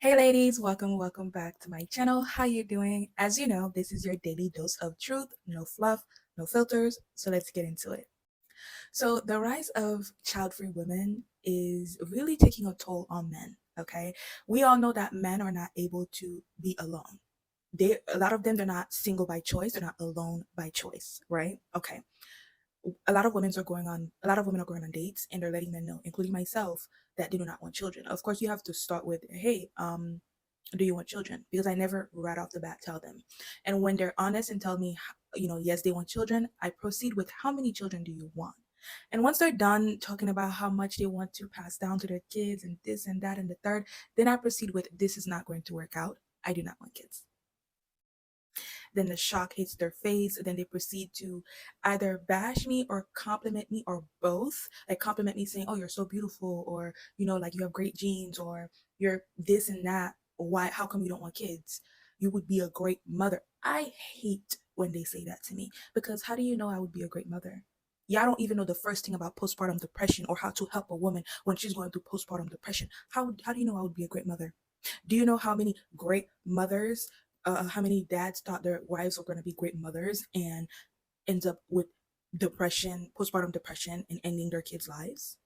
Hey ladies, welcome back to my channel. How you doing? As you know, this is your daily dose of truth, no fluff, no filters. So let's get into it. So the rise of child-free women is really taking a toll on men, okay? We all know that men are not able to be alone. A lot of them, they're not single by choice, they're not alone by choice, right? Okay. A lot of women are going on dates and they're letting men know, including myself, that they do not want children. Of course, you have to start with, hey, do you want children? Because I never right off the bat tell them. And when they're honest and tell me, yes, they want children, I proceed with, how many children do you want? And once they're done talking about how much they want to pass down to their kids and this and that and the third, then I proceed with, this is not going to work out. I do not want kids. Then the shock hits their face. Then they proceed to either bash me or compliment me or both. Like compliment me saying, oh, you're so beautiful, or, like you have great genes, or you're this and that. Why, how come you don't want kids? You would be a great mother. I hate when they say that to me, because how do you know I would be a great mother? Y'all don't even know the first thing about postpartum depression or how to help a woman when she's going through postpartum depression. How do you know I would be a great mother? Do you know how many great mothers, how many dads thought their wives were going to be great mothers and ends up with depression, postpartum depression, and ending their kids' lives?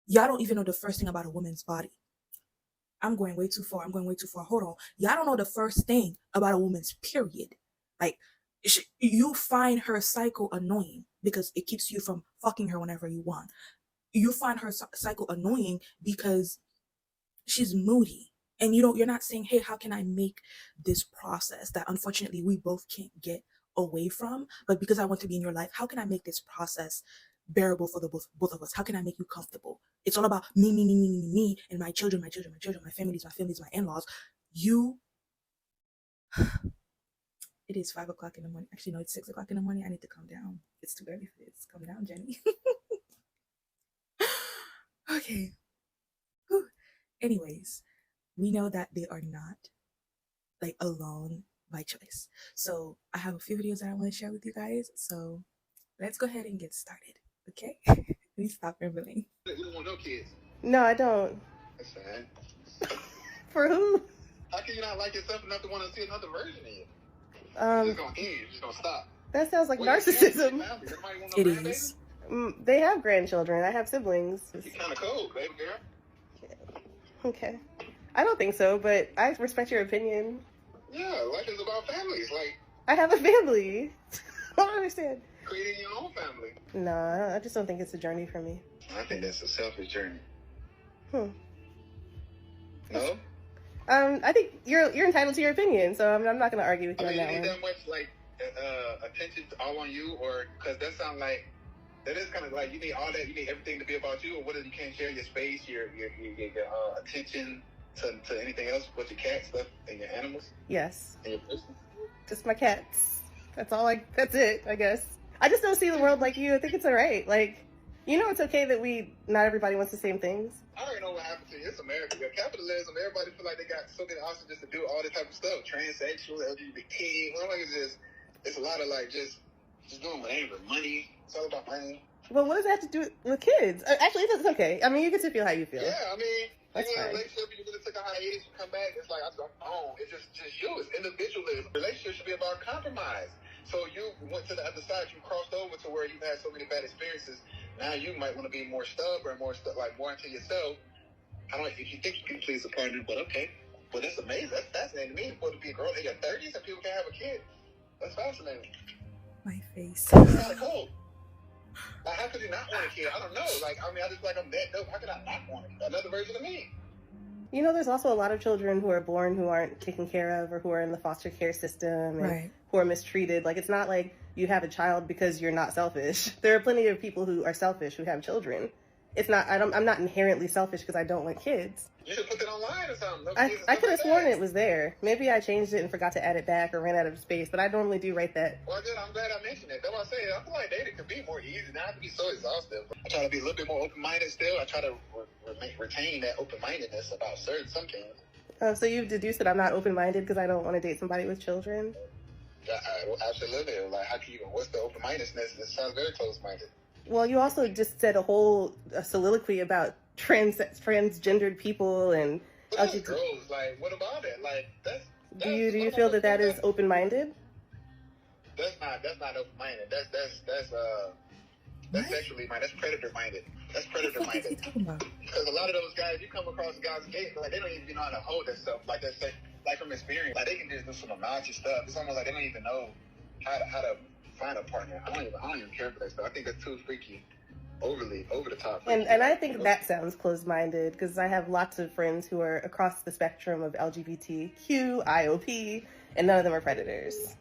Y'all don't even know the first thing about a woman's body. I'm going way too far. I'm going way too far. Hold on. Y'all don't know the first thing about a woman's period. Like, you find her cycle annoying because it keeps you from fucking her whenever you want. You find her cycle annoying because she's moody, and you're not saying, hey, how can I make this process that unfortunately we both can't get away from, but because I want to be in your life, how can I make this process bearable for the both of us? How can I make you comfortable? It's all about me, and my children, my families, my in-laws. You It is 5 o'clock in the morning. Actually, no, it's 6 o'clock in the morning. I need to calm down. It's too early for this. Calm down, Jenny. Okay. Whew. Anyways, we know that they are not like alone by choice. So I have a few videos that I want to share with you guys. So let's go ahead and get started. Okay? Let me stop rambling. You don't want no kids. No, I don't. That's sad. For who? How can you not like yourself enough to want to see another version of you? It's just gonna end. It's just gonna stop. That sounds like narcissism. It is. They have grandchildren. I have siblings. You're kind of cold, baby girl. Okay. I don't think so, but I respect your opinion. Yeah, life is about families. Like, I have a family. I don't understand. creating your own family. No, I just don't think it's a journey for me. I think that's a selfish journey. Hmm. No? I think you're entitled to your opinion, so I'm not going to argue with you on You that need one. that much, like, attention all on you? Or, because that sounds like, that is kind of like, you need all that, you need everything to be about you, or what if you can't share your space, your attention to anything else but your cat stuff and your animals? Yes. And your person? Just my cats. That's it, I guess. I just don't see the world like you. I think it's all right. Like, it's okay that not everybody wants the same things. I already know what happened to you. It's America. Your capitalism, everybody feel like they got so many options just to do all this type of stuff. Transsexual, LGBT. Well, like it's a lot of like just doing whatever. Money. It's all about money. Well, what does that have to do with kids? Actually, it's okay. I mean, you get to feel how you feel. Yeah, I mean, that's you in a fine. relationship, you really took a hiatus, you come back, it's like, it's just you. It's individualism. Relationship should be about compromise. So you went to the other side, you crossed over to where you've had so many bad experiences. Now you might want to be more stubborn, more into yourself. I don't know if you think you can please a partner, but okay. Well, that's amazing. That's fascinating to me. For to be a girl in your 30s and people can have a kid. That's fascinating. My face. It's kind of cool. Like, how could you not want a kid? I don't know. Like, I mean, I just like, I'm that dope. How could I not want another version of me? There's also a lot of children who are born who aren't taken care of, or who are in the foster care system, and Right. who are mistreated. Like, it's not like you have a child because you're not selfish. There are plenty of people who are selfish who have children. It's not. I'm not inherently selfish because I don't want kids. You should put that online or something. I could have sworn it was there. Maybe I changed it and forgot to add it back, or ran out of space. But I normally do write that. Well, good. I'm glad I mentioned it. That's what I say. I feel like dating could be more easy. Not to be so exhaustive. I try to be a little bit more open-minded still. I try to retain that open-mindedness about some things. So you've deduced that I'm not open-minded because I don't want to date somebody with children? Yeah, absolutely. Like, how can you? What's the open-mindedness? It sounds very close-minded. Well, you also just said a whole soliloquy about transgendered people and What's up, LGBT. girls? Like, what about it? Like, that's Do that's you what feel about that that is that? open minded? That's not open minded. That's What? sexually minded. That's predator minded. That's What the predator fuck is he minded. talking about? Because a lot of those guys, you come across guys, like they don't even know how to hold themselves. Like they say, like from experience, like they can just do some obnoxious stuff. It's almost like they don't even know how to find a partner. I don't even care for that stuff. I think that's too freaky, overly over the top. Freaky. And I think that sounds closed minded because I have lots of friends who are across the spectrum of LGBTQ, IOP, and none of them are predators.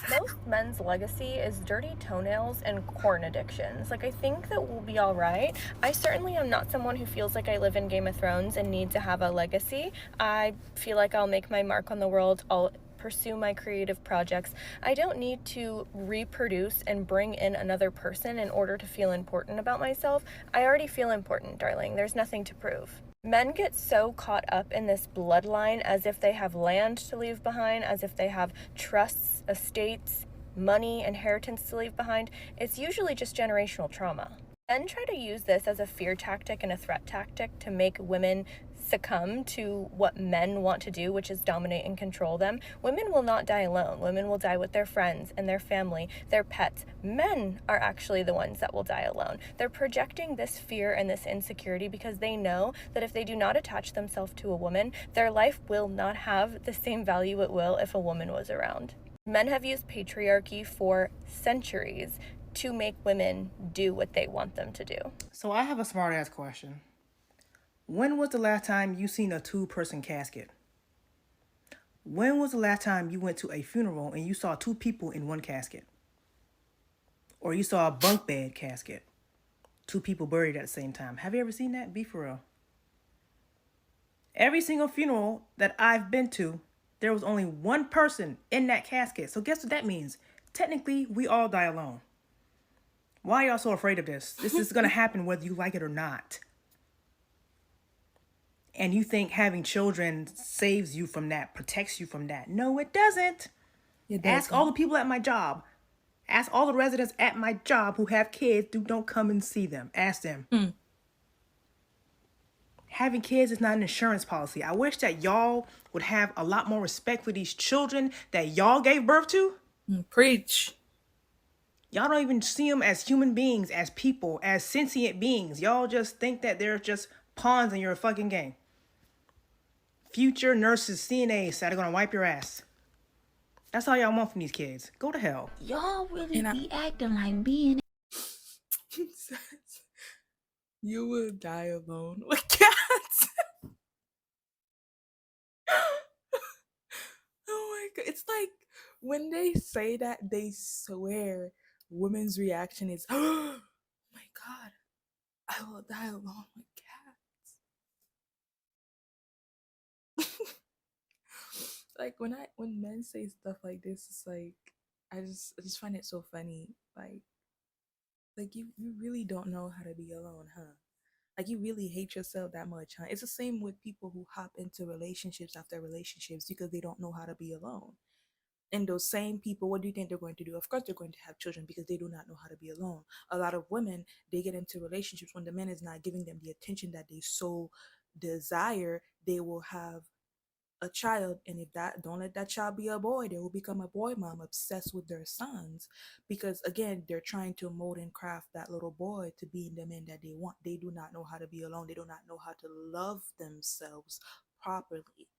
Most men's legacy is dirty toenails and corn addictions. Like, I think that we'll be all right. I certainly am not someone who feels like I live in Game of Thrones and need to have a legacy. I feel like I'll make my mark on the world. I'll pursue my creative projects. I don't need to reproduce and bring in another person in order to feel important about myself. I already feel important, darling. There's nothing to prove. Men get so caught up in this bloodline as if they have land to leave behind, as if they have trusts, estates, money, inheritance to leave behind. It's usually just generational trauma. Men try to use this as a fear tactic and a threat tactic to make women succumb to what men want to do, which is dominate and control them. Women will not die alone. Women will die with their friends and their family, their pets. Men are actually the ones that will die alone. They're projecting this fear and this insecurity because they know that if they do not attach themselves to a woman, their life will not have the same value it will if a woman was around. Men have used patriarchy for centuries to make women do what they want them to do. So I have a smart ass question. When was the last time you seen a 2-person casket? When was the last time you went to a funeral and you saw 2 people in one casket? Or you saw a bunk bed casket? 2 people buried at the same time. Have you ever seen that? Be for real. Every single funeral that I've been to, there was only one person in that casket. So guess what that means? Technically, we all die alone. Why are y'all so afraid of this? This is going to happen whether you like it or not. And you think having children saves you from that, protects you from that. No, it doesn't. Ask all the people at my job. Ask all the residents at my job who have kids who don't come and see them. Ask them. Having kids is not an insurance policy. I wish that y'all would have a lot more respect for these children that y'all gave birth to. Preach. Y'all don't even see them as human beings, as people, as sentient beings. Y'all just think that they're just pawns in your fucking game. Future nurses, CNAs that are gonna wipe your ass. That's all y'all want from these kids. Go to hell. Y'all really be acting like being. You will die alone with cats. Oh my god. It's like when they say that, they swear women's reaction is, oh my god, I will die alone with cats. Like when men say stuff like this, it's like I just find it so funny. Like you really don't know how to be alone, huh? Like you really hate yourself that much, huh? It's the same with people who hop into relationships after relationships because they don't know how to be alone. And those same people, what do you think they're going to do? Of course, they're going to have children because they do not know how to be alone. A lot of women, they get into relationships when the man is not giving them the attention that they so desire. They will have a child, and if that, don't let that child be a boy, they will become a boy mom obsessed with their sons, because again, they're trying to mold and craft that little boy to be the man that they want. They do not know how to be alone. They do not know how to love themselves properly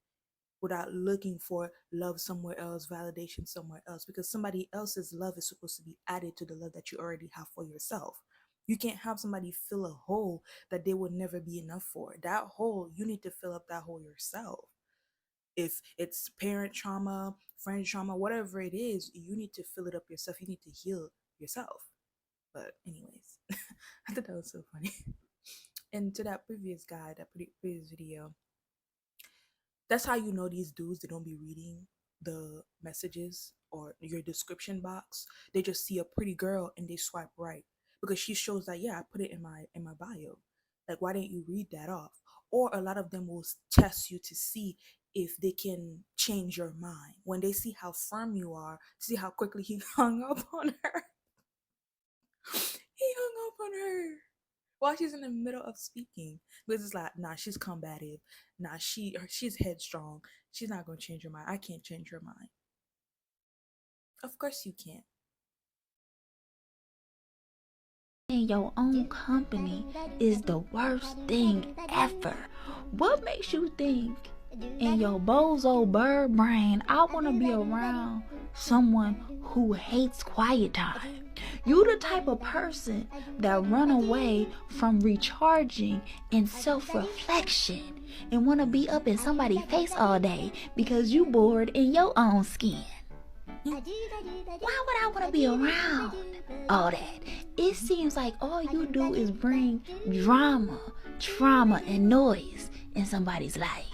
without looking for love somewhere else, validation somewhere else, because somebody else's love is supposed to be added to the love that you already have for yourself. You can't have somebody fill a hole that they would never be enough for. That hole, you need to fill up that hole yourself. If it's parent trauma, friend trauma, whatever it is, you need to fill it up yourself. You need to heal yourself. But anyways, I thought that was so funny. And to that previous guy, that previous video, that's how you know these dudes, they don't be reading the messages or your description box. They just see a pretty girl and they swipe right because she shows that, yeah, I put it in my bio. Like, why didn't you read that off? Or a lot of them will test you to see if they can change your mind. When they see how firm you are, see how quickly he hung up on her. He hung up on her. while she's in the middle of speaking. Because it's like, nah, she's combative. Nah, she's headstrong. She's not gonna change her mind. I can't change her mind. Of course you can't. In your own company is the worst thing ever. What makes you think in your bozo bird brain I want to be around someone who hates quiet time? You the type of person that run away from recharging and self-reflection and want to be up in somebody's face all day because you bored in your own skin. Why would I want to be around all that? It seems like all you do is bring drama, trauma, and noise in somebody's life.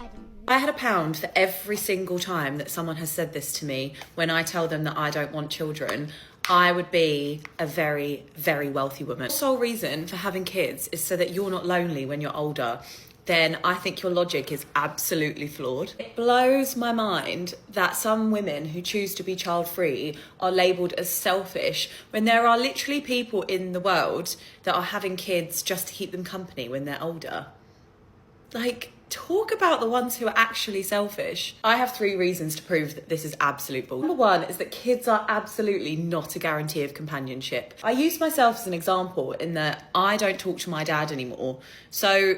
I had £1 for every single time that someone has said this to me when I tell them that I don't want children. I would be a very, very wealthy woman. The sole reason for having kids is so that you're not lonely when you're older. Then I think your logic is absolutely flawed. It blows my mind that some women who choose to be child-free are labelled as selfish when there are literally people in the world that are having kids just to keep them company when they're older. Like, talk about the ones who are actually selfish. I have 3 reasons to prove that this is absolute bull. Number 1 is that kids are absolutely not a guarantee of companionship. I use myself as an example in that I don't talk to my dad anymore. So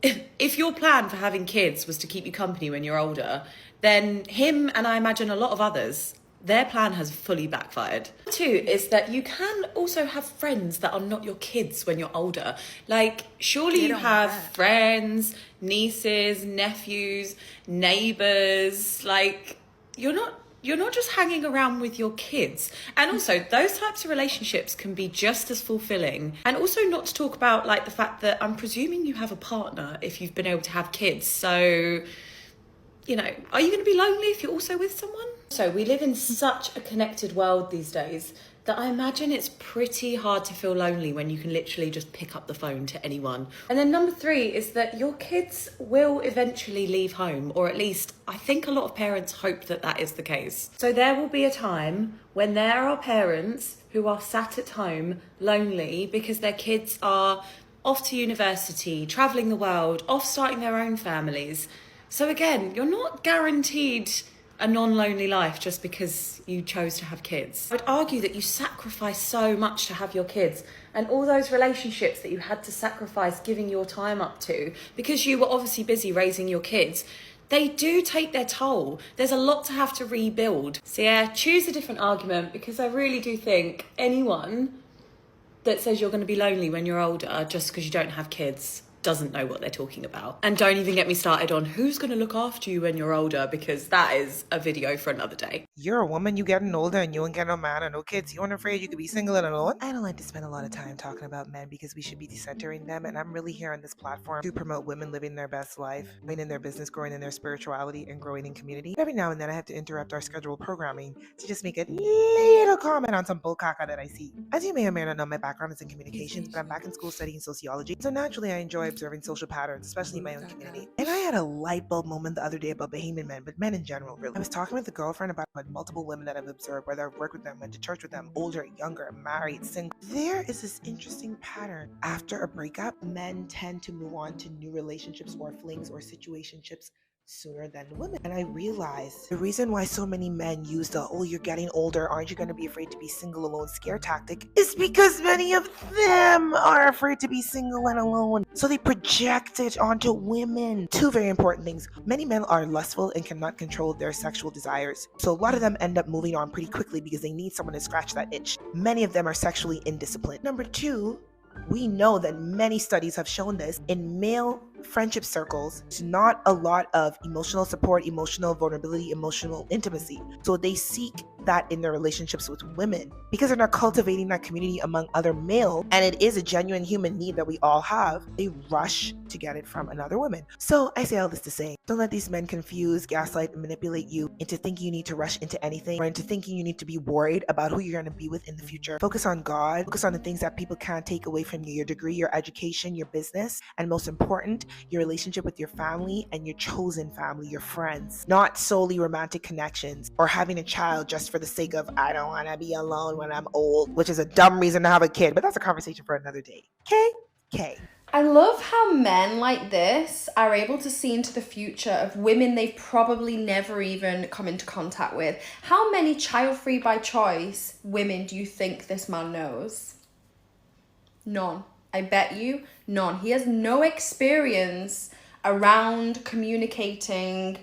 if your plan for having kids was to keep you company when you're older, then him and I imagine a lot of others, their plan has fully backfired. 2 is that you can also have friends that are not your kids when you're older. Like, surely you have friends, nieces, nephews, neighbours. Like, you're not just hanging around with your kids. And also, those types of relationships can be just as fulfilling. And also, not to talk about like the fact that I'm presuming you have a partner if you've been able to have kids. So, you know, are you going to be lonely if you're also with someone? So we live in such a connected world these days that I imagine it's pretty hard to feel lonely when you can literally just pick up the phone to anyone. And then number 3 is that your kids will eventually leave home, or at least I think a lot of parents hope that that is the case. So there will be a time when there are parents who are sat at home lonely because their kids are off to university, travelling the world, off starting their own families. So again, you're not guaranteed a non-lonely life just because you chose to have kids. I'd argue that you sacrifice so much to have your kids, and all those relationships that you had to sacrifice giving your time up to because you were obviously busy raising your kids, they do take their toll. There's a lot to have to rebuild. So yeah, choose a different argument, because I really do think anyone that says you're going to be lonely when you're older just because you don't have kids doesn't know what they're talking about. And don't even get me started on who's going to look after you when you're older, because that is a video for another day. You're a woman, you getting older, and you ain't got no man and no kids. You aren't afraid you could be single and alone? I don't like to spend a lot of time talking about men because we should be decentering them, and I'm really here on this platform to promote women living their best life, growing in their business, growing in their spirituality, and growing in community. Every now and then I have to interrupt our scheduled programming to just make a little comment on some bullcaca that I see. As you may or may not know, my background is in communications, but I'm back in school studying sociology, so naturally I enjoy observing social patterns, especially in my own community. And I had a light bulb moment the other day about Bahamian men, but men in general, really. I was talking with a girlfriend about multiple women that I've observed, whether I've worked with them, went to church with them, older, younger, married, single. There is this interesting pattern. After a breakup, men tend to move on to new relationships or flings or situationships sooner than women. And I realized the reason why so many men use the "oh, you're getting older, aren't you going to be afraid to be single alone" scare tactic is because many of them are afraid to be single and alone. So they project it onto women. 2 very important things. Many men are lustful and cannot control their sexual desires. So a lot of them end up moving on pretty quickly because they need someone to scratch that itch. Many of them are sexually indisciplined. Number 2, we know that many studies have shown this in male friendship circles, there's not a lot of emotional support, emotional vulnerability, emotional intimacy. So they seek that in their relationships with women because they're not cultivating that community among other males, and it is a genuine human need that we all have. They rush to get it from another woman. So I say all this to say, don't let these men confuse, gaslight, and manipulate you into thinking you need to rush into anything, or into thinking you need to be worried about who you're going to be with in the future. Focus on God, focus on the things that people can't take away from you: your degree, your education, your business, and most important, your relationship with your family and your chosen family, your friends. Not solely romantic connections or having a child just for the sake of, I don't want to be alone when I'm old, which is a dumb reason to have a kid, but that's a conversation for another day. Okay? Okay. I love how men like this are able to see into the future of women they've probably never even come into contact with. How many child-free by choice women do you think this man knows? None. I bet you none. He has no experience around communicating,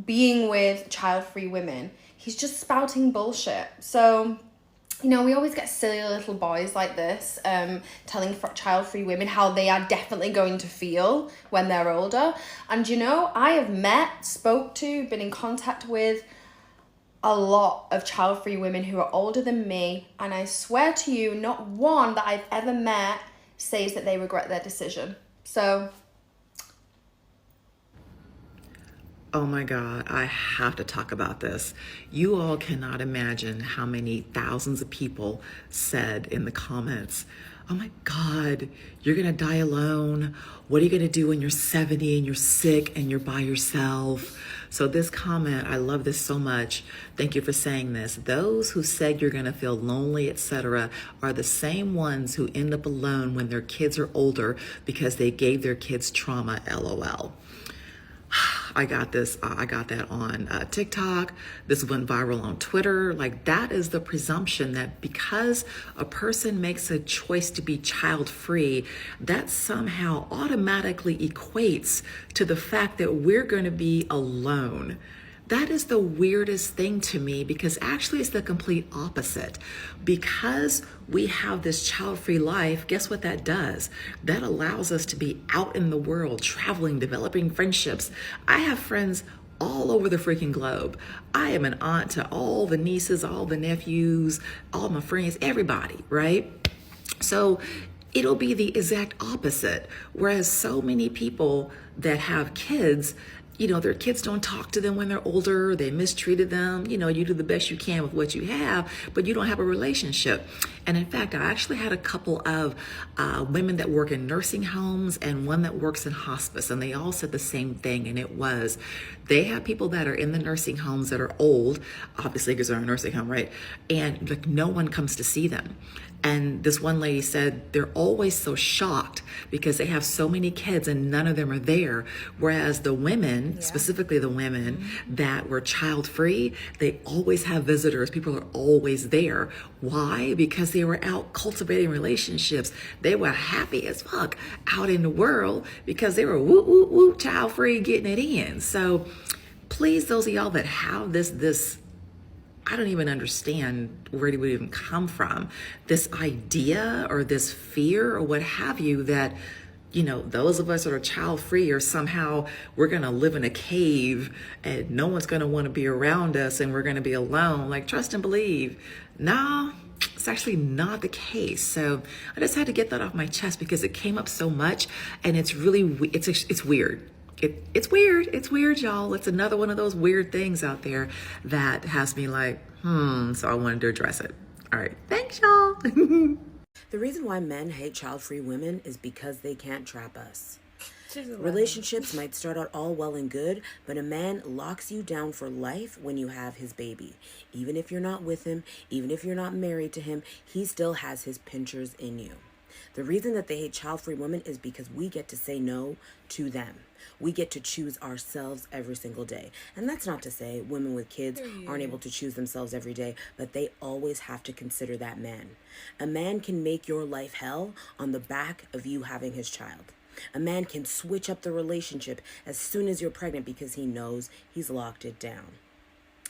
being with child-free women. He's just spouting bullshit. So, you know, we always get silly little boys like this telling child-free women how they are definitely going to feel when they're older. And, you know, I have met, spoke to, been in contact with a lot of child-free women who are older than me. And I swear to you, not one that I've ever met says that they regret their decision. So... Oh my God, I have to talk about this. You all cannot imagine how many thousands of people said in the comments, oh my God, you're gonna die alone. What are you gonna do when you're 70 and you're sick and you're by yourself? So this comment, I love this so much. Thank you for saying this. Those who said you're gonna feel lonely, etc., are the same ones who end up alone when their kids are older because they gave their kids trauma, LOL. I got that on TikTok. This went viral on Twitter. Like, that is the presumption that because a person makes a choice to be child free, that somehow automatically equates to the fact that we're going to be alone. That is the weirdest thing to me, because actually it's the complete opposite. Because we have this child-free life, guess what that does? That allows us to be out in the world, traveling, developing friendships. I have friends all over the freaking globe. I am an aunt to all the nieces, all the nephews, all my friends, everybody, right? So it'll be the exact opposite. Whereas so many people that have kids, you know, their kids don't talk to them when they're older, they mistreated them, you know, you do the best you can with what you have, but you don't have a relationship. And in fact, I actually had a couple of women that work in nursing homes and one that works in hospice, and they all said the same thing, and it was, they have people that are in the nursing homes that are old, obviously because they're in a nursing home, right? And like no one comes to see them. And this one lady said they're always so shocked because they have so many kids and none of them are there. Whereas the women, specifically the women that were child free, they always have visitors. People are always there. Why? Because they were out cultivating relationships. They were happy as fuck out in the world because they were child free, getting it in. So please, those of y'all that have this I don't even understand where it would even come from. This idea or this fear or what have you that, you know, those of us that are child free are somehow, we're going to live in a cave and no one's going to want to be around us and we're going to be alone. Like, trust and believe. No, it's actually not the case. So I just had to get that off my chest because it came up so much, and it's really, it's weird. It's weird. It's weird, y'all. It's another one of those weird things out there that has me like, so I wanted to address it. All right. Thanks, y'all. The reason why men hate child-free women is because they can't trap us. Relationships might start out all well and good, but a man locks you down for life when you have his baby. Even if you're not with him, even if you're not married to him, he still has his pinchers in you. The reason that they hate child-free women is because we get to say no to them. We get to choose ourselves every single day. And that's not to say women with kids aren't able to choose themselves every day, but they always have to consider that man. A man can make your life hell on the back of you having his child. A man can switch up the relationship as soon as you're pregnant because he knows he's locked it down.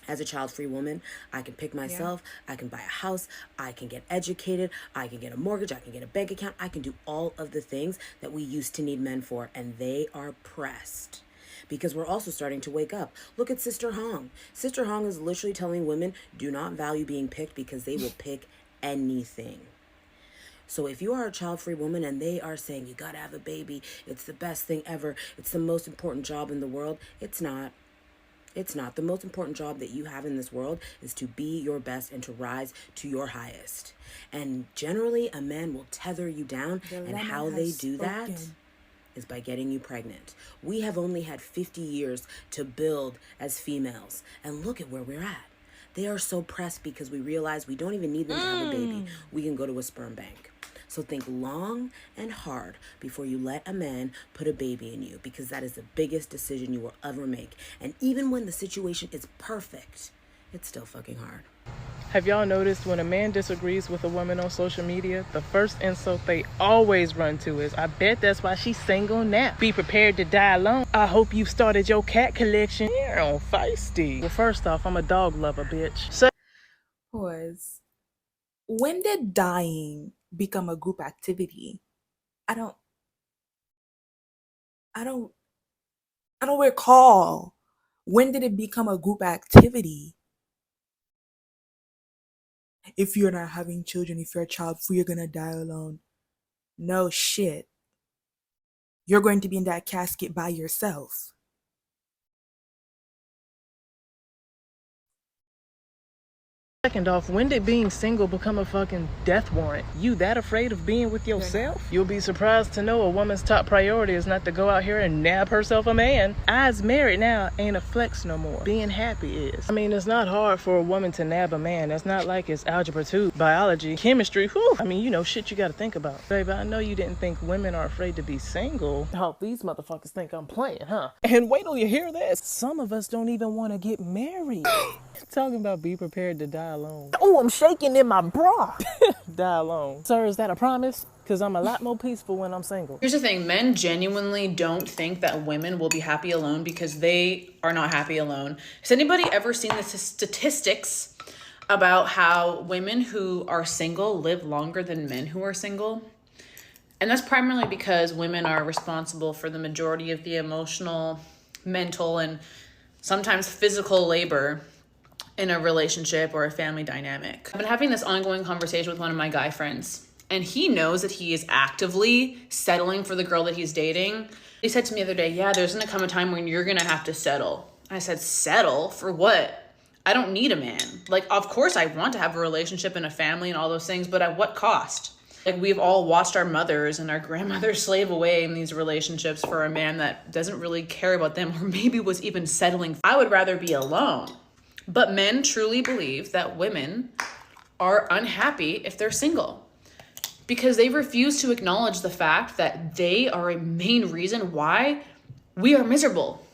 As a child-free woman, I can pick myself, I can buy a house, I can get educated, I can get a mortgage, I can get a bank account, I can do all of the things that we used to need men for, and they are pressed. Because we're also starting to wake up. Look at Sister Hong. Sister Hong is literally telling women, do not value being picked because they will pick anything. So if you are a child-free woman and they are saying, you gotta have a baby, it's the best thing ever, it's the most important job in the world, it's not. It's not. The most important job that you have in this world is to be your best and to rise to your highest. And generally, a man will tether you down, and how they do that is by getting you pregnant. We have only had 50 years to build as females, and look at where we're at. They are so pressed because we realize we don't even need them to have a baby. We can go to a sperm bank. So think long and hard before you let a man put a baby in you, because that is the biggest decision you will ever make. And even when the situation is perfect, it's still fucking hard. Have y'all noticed when a man disagrees with a woman on social media, the first insult they always run to is, I bet that's why she's single now. Be prepared to die alone. I hope you started your cat collection. You're on feisty. Well, first off, I'm a dog lover, bitch. So Pause. When did dying become a group activity? I don't recall. When did it become a group activity? If you're not having children, if you're a child free, you're gonna die alone. No shit. You're going to be in that casket by yourself. second off, when did being single become a fucking death warrant? You that afraid of being with yourself? You'll be surprised to know a woman's top priority is not to go out here and nab herself a man. I's married now ain't a flex no more. Being happy is. I mean, it's not hard for a woman to nab a man. It's not like it's algebra 2, biology, chemistry. Whew. I mean, you know, shit you gotta think about. Baby, I know you didn't think women are afraid to be single. Oh, these motherfuckers think I'm playing, huh? And wait till you hear this. Some of us don't even want to get married. Talking about be prepared to die alone. Oh, I'm shaking in my bra. Die alone. Sir, is that a promise? Because I'm a lot more peaceful when I'm single. Here's the thing, men genuinely don't think that women will be happy alone because they are not happy alone. Has anybody ever seen the statistics about how women who are single live longer than men who are single? And that's primarily because women are responsible for the majority of the emotional, mental, and sometimes physical labor in a relationship or a family dynamic. I've been having this ongoing conversation with one of my guy friends, and he knows that he is actively settling for the girl that he's dating. He said to me the other day, yeah, there's gonna come a time when you're gonna have to settle. I said, settle? For what? I don't need a man. Like, of course I want to have a relationship and a family and all those things, but at what cost? Like, we've all watched our mothers and our grandmothers slave away in these relationships for a man that doesn't really care about them or maybe was even settling. I would rather be alone. But men truly believe that women are unhappy if they're single because they refuse to acknowledge the fact that they are a main reason why we are miserable.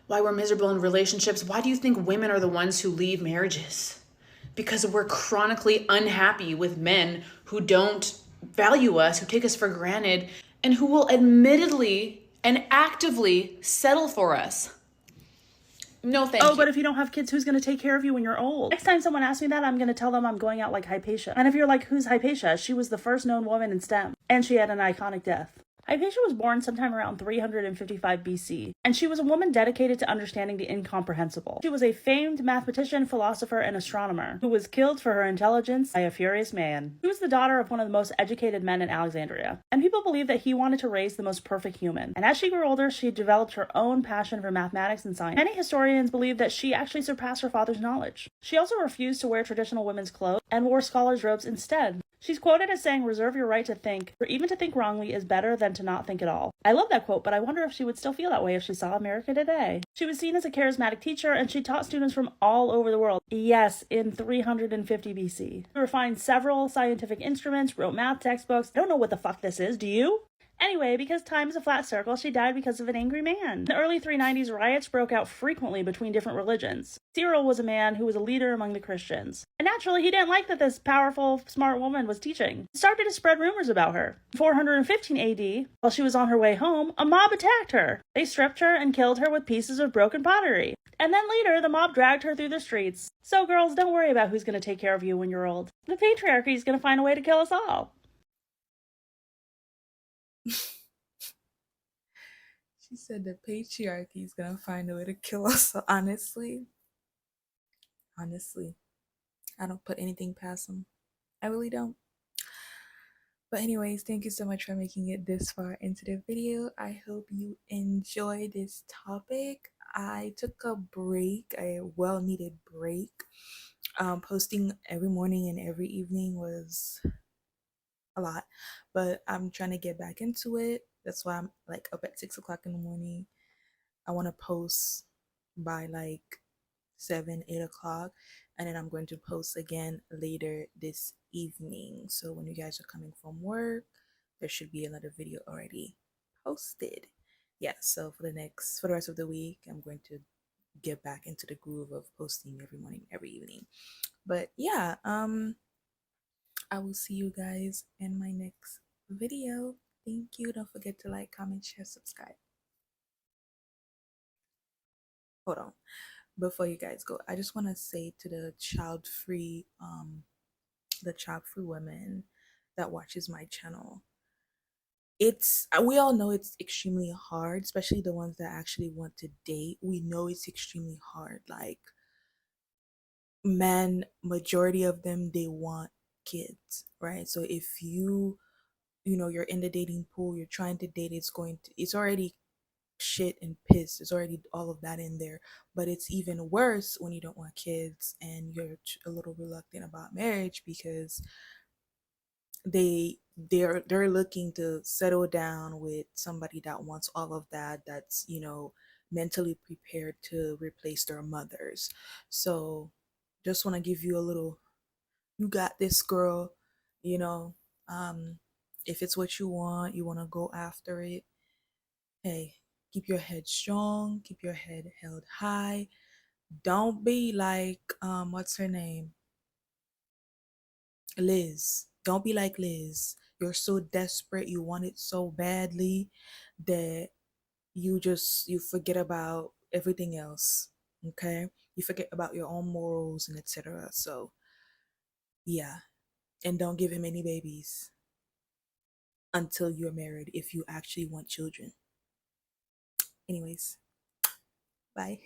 Why we're miserable in relationships. Why do you think women are the ones who leave marriages? Because we're chronically unhappy with men who don't value us, who take us for granted, and who will admittedly and actively settle for us. No, thank you. Oh, but if you don't have kids, who's going to take care of you when you're old? Next time someone asks me that, I'm going to tell them I'm going out like Hypatia. And if you're like, who's Hypatia? She was the first known woman in STEM, and she had an iconic death. Hypatia was born sometime around 355 BC, and she was a woman dedicated to understanding the incomprehensible. She was a famed mathematician, philosopher, and astronomer who was killed for her intelligence by a furious man. She was the daughter of one of the most educated men in Alexandria, and people believe that he wanted to raise the most perfect human. And as she grew older, she developed her own passion for mathematics and science. Many historians believe that she actually surpassed her father's knowledge. She also refused to wear traditional women's clothes and wore scholars' robes instead. She's quoted as saying, reserve your right to think, for even to think wrongly is better than to not think at all. I love that quote, but I wonder if she would still feel that way if she saw America today. She was seen as a charismatic teacher, and she taught students from all over the world. Yes, in 350 BC. She refined several scientific instruments, wrote math textbooks. I don't know what the fuck this is, do you? Anyway, because time is a flat circle, she died because of an angry man. In the early 390s, riots broke out frequently between different religions. Cyril was a man who was a leader among the Christians. And naturally, he didn't like that this powerful, smart woman was teaching. He started to spread rumors about her. In 415 AD, while she was on her way home, a mob attacked her. They stripped her and killed her with pieces of broken pottery. And then later, the mob dragged her through the streets. So girls, don't worry about who's going to take care of you when you're old. The patriarchy is going to find a way to kill us all. She said the patriarchy is gonna find a way to kill us. So honestly, I don't put anything past them. I really don't. But anyways, thank you so much for making it this far into the video. I hope you enjoy this topic. I took a break, a well-needed break. Posting every morning and every evening was a lot, but I'm trying to get back into it. That's why I'm like up at 6 o'clock in the morning. I want to post by like 7, 8 o'clock, and then I'm going to post again later this evening. So when you guys are coming from work, there should be another video already posted. Yeah, so for the rest of the week, I'm going to get back into the groove of posting every morning, every evening. But yeah, I will see you guys in my next video. Thank you. Don't forget to like, comment, share, subscribe. Hold on. Before you guys go, I just want to say to the child free women that watches my channel, it's we all know it's extremely hard, especially the ones that actually want to date. We know it's extremely hard. Like, men, majority of them, they want kids, right? So if you're in the dating pool, you're trying to date, it's already shit and piss. There's already all of that in there. But it's even worse when you don't want kids and you're a little reluctant about marriage because they're looking to settle down with somebody that wants all of that, that's mentally prepared to replace their mothers. So just want to give you a little, you got this, girl. you know um if it's what you want to go after it. Hey, keep your head strong, keep your head held high. Don't be like what's her name, Liz. Don't be like Liz. You're so desperate, you want it so badly that you forget about everything else. Okay? You forget about your own morals and etc. So yeah, and don't give him any babies until you're married if you actually want children. Anyways, bye.